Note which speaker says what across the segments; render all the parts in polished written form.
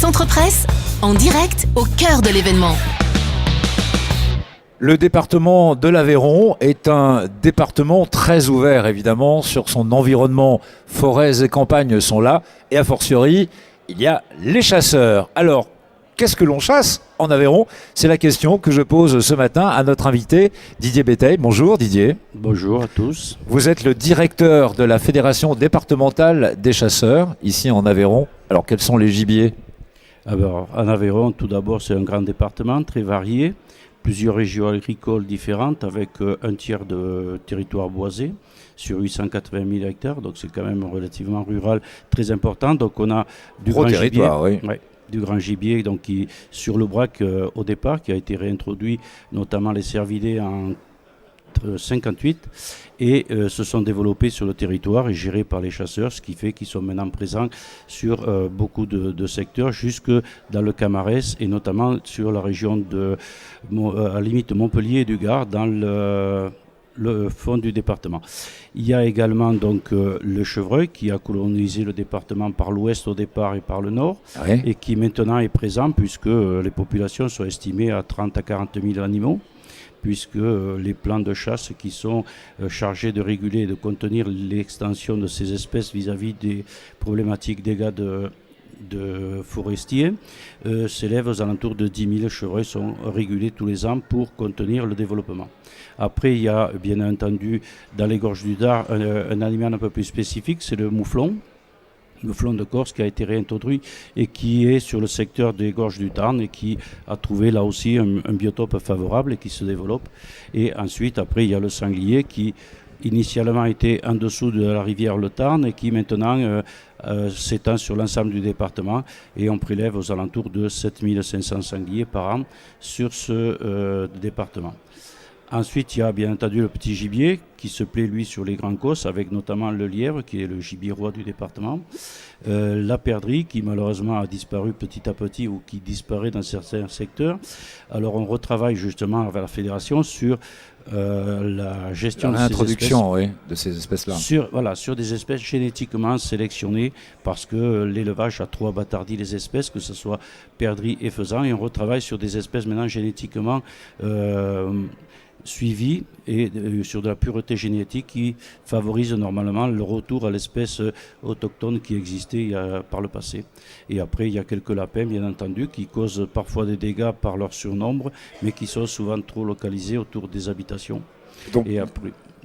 Speaker 1: Centre Presse, en direct au cœur de l'événement.
Speaker 2: Le département de l'Aveyron est un département très ouvert, évidemment, sur son environnement. Forêts et campagnes sont là, et a fortiori, il y a les chasseurs. Alors, qu'est-ce que l'on chasse en Aveyron? C'est la question que je pose ce matin à notre invité Didier Béteille. Bonjour Didier.
Speaker 3: Bonjour à tous.
Speaker 2: Vous êtes le directeur de la Fédération départementale des chasseurs, ici en Aveyron. Alors, quels sont les gibiers?
Speaker 3: Alors, en Aveyron, tout d'abord, c'est un grand département très varié. Plusieurs régions agricoles différentes avec un tiers de territoire boisé sur 880 000 hectares. Donc c'est quand même relativement rural, très important. Donc on a du
Speaker 2: Gros
Speaker 3: grand
Speaker 2: territoire,
Speaker 3: gibier,
Speaker 2: oui.
Speaker 3: ouais, du grand gibier donc, qui, sur le Brac au départ, qui a été réintroduit, notamment les cervidés en 58 et se sont développés sur le territoire et gérés par les chasseurs, ce qui fait qu'ils sont maintenant présents sur beaucoup de secteurs, jusque dans le Camarès et notamment sur la région de à la limite Montpellier et du Gard, dans le fond du département. Il y a également donc le chevreuil qui a colonisé le département par l'ouest au départ et par le nord,
Speaker 2: Oui.
Speaker 3: et qui maintenant est présent puisque les populations sont estimées à 30 à 40 000 animaux, puisque les plans de chasse qui sont chargés de réguler et de contenir l'extension de ces espèces vis-à-vis des problématiques dégâts de forestiers s'élèvent aux alentours de 10 000 chevreuils sont régulés tous les ans pour contenir le développement. Après, il y a bien entendu dans les gorges du Dard un animal un peu plus spécifique, c'est le mouflon de Corse qui a été réintroduit et qui est sur le secteur des gorges du Tarn et qui a trouvé là aussi un biotope favorable et qui se développe. Et ensuite, après, il y a le sanglier qui initialement était en dessous de la rivière le Tarn et qui maintenant s'étend sur l'ensemble du département, et on prélève aux alentours de 7500 sangliers par an sur ce département. Ensuite, il y a bien entendu le petit gibier qui se plaît, lui, sur les grands cosses, avec notamment le lièvre, qui est le gibier roi du département. La perdrix, qui malheureusement a disparu petit à petit ou qui disparaît dans certains secteurs. Alors, on retravaille justement avec la fédération sur la gestion de ces espèces.
Speaker 2: L'introduction, oui, de ces espèces-là.
Speaker 3: Sur des espèces génétiquement sélectionnées, parce que l'élevage a trop abattardi les espèces, que ce soit perdrix et faisan, et on retravaille sur des espèces maintenant génétiquement suivi et sur de la pureté génétique qui favorise normalement le retour à l'espèce autochtone qui existait par le passé. Et après, il y a quelques lapins, bien entendu, qui causent parfois des dégâts par leur surnombre, mais qui sont souvent trop localisés autour des habitations.
Speaker 2: Donc,
Speaker 3: Et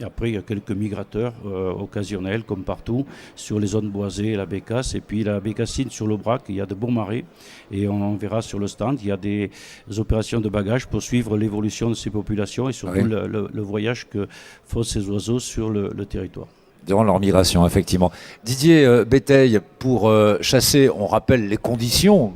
Speaker 3: après, il y a quelques migrateurs occasionnels, comme partout, sur les zones boisées, la bécasse. Et puis la bécassine sur le Brac, il y a de bons marais. Et on verra sur le stand, il y a des opérations de bagages pour suivre l'évolution de ces populations et surtout le voyage que font ces oiseaux sur le territoire.
Speaker 2: durant leur migration, effectivement. Didier Béteille, pour chasser, on rappelle les conditions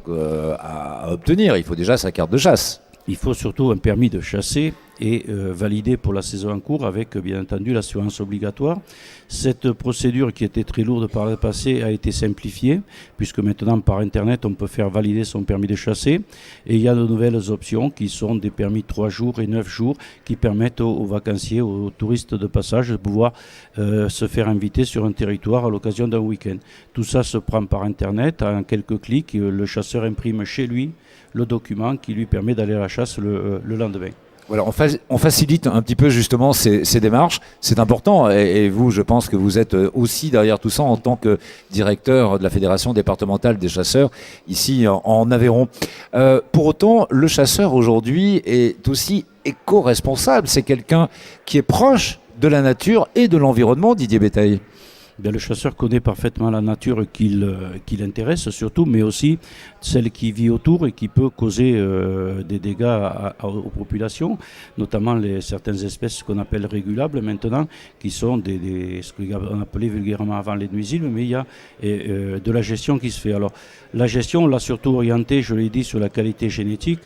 Speaker 2: à obtenir. Il faut déjà sa carte de chasse.
Speaker 3: Il faut surtout un permis de chasser et validé pour la saison en cours avec bien entendu l'assurance obligatoire. Cette procédure qui était très lourde par le passé a été simplifiée puisque maintenant par internet on peut faire valider son permis de chasser, et il y a de nouvelles options qui sont des permis 3 jours et 9 jours qui permettent aux vacanciers, aux touristes de passage de pouvoir se faire inviter sur un territoire à l'occasion d'un week-end. Tout ça se prend par internet, en quelques clics, le chasseur imprime chez lui le document qui lui permet d'aller à la chasse le lendemain.
Speaker 2: Voilà, on facilite un petit peu justement ces démarches. C'est important, et vous, je pense que vous êtes aussi derrière tout ça en tant que directeur de la Fédération départementale des chasseurs ici en Aveyron. Pour autant, le chasseur aujourd'hui est aussi éco-responsable. C'est quelqu'un qui est proche de la nature et de l'environnement, Didier Béteille.
Speaker 3: Bien, le chasseur connaît parfaitement la nature qui l'intéresse surtout, mais aussi celle qui vit autour et qui peut causer des dégâts aux populations, notamment certaines espèces qu'on appelle régulables maintenant, qui sont ce qu'on appelait vulgairement avant les nuisibles, mais il y a de la gestion qui se fait. Alors, la gestion, on l'a surtout orientée, je l'ai dit, sur la qualité génétique,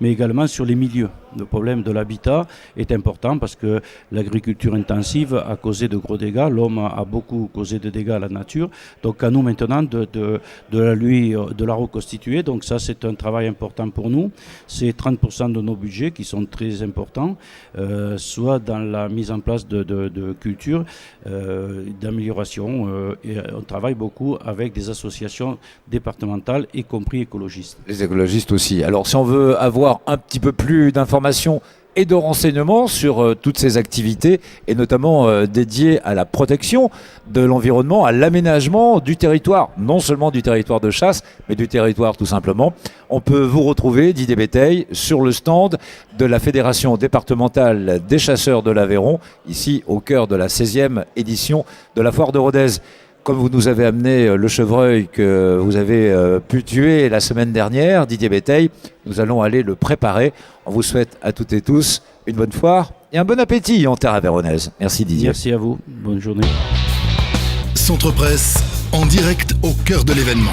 Speaker 3: mais également sur les milieux. Le problème de l'habitat est important parce que l'agriculture intensive a causé de gros dégâts. L'homme a beaucoup causer de dégâts à la nature. Donc à nous maintenant de la reconstituer. Donc ça c'est un travail important pour nous. C'est 30% de nos budgets qui sont très importants, soit dans la mise en place de cultures, d'amélioration. Et on travaille beaucoup avec des associations départementales, y compris écologistes.
Speaker 2: Les écologistes aussi. Alors si on veut avoir un petit peu plus d'informations et de renseignements sur toutes ces activités, et notamment dédiées à la protection de l'environnement, à l'aménagement du territoire, non seulement du territoire de chasse, mais du territoire tout simplement. On peut vous retrouver, Didier Béteille, sur le stand de la Fédération départementale des chasseurs de l'Aveyron, ici au cœur de la 16e édition de la Foire de Rodez. Comme vous nous avez amené le chevreuil que vous avez pu tuer la semaine dernière, Didier Béteille, nous allons aller le préparer. On vous souhaite à toutes et tous une bonne foire et un bon appétit en terre aveyronnaise. Merci Didier.
Speaker 3: Merci à vous. Bonne journée.
Speaker 4: Centre Presse, en direct au cœur de l'événement.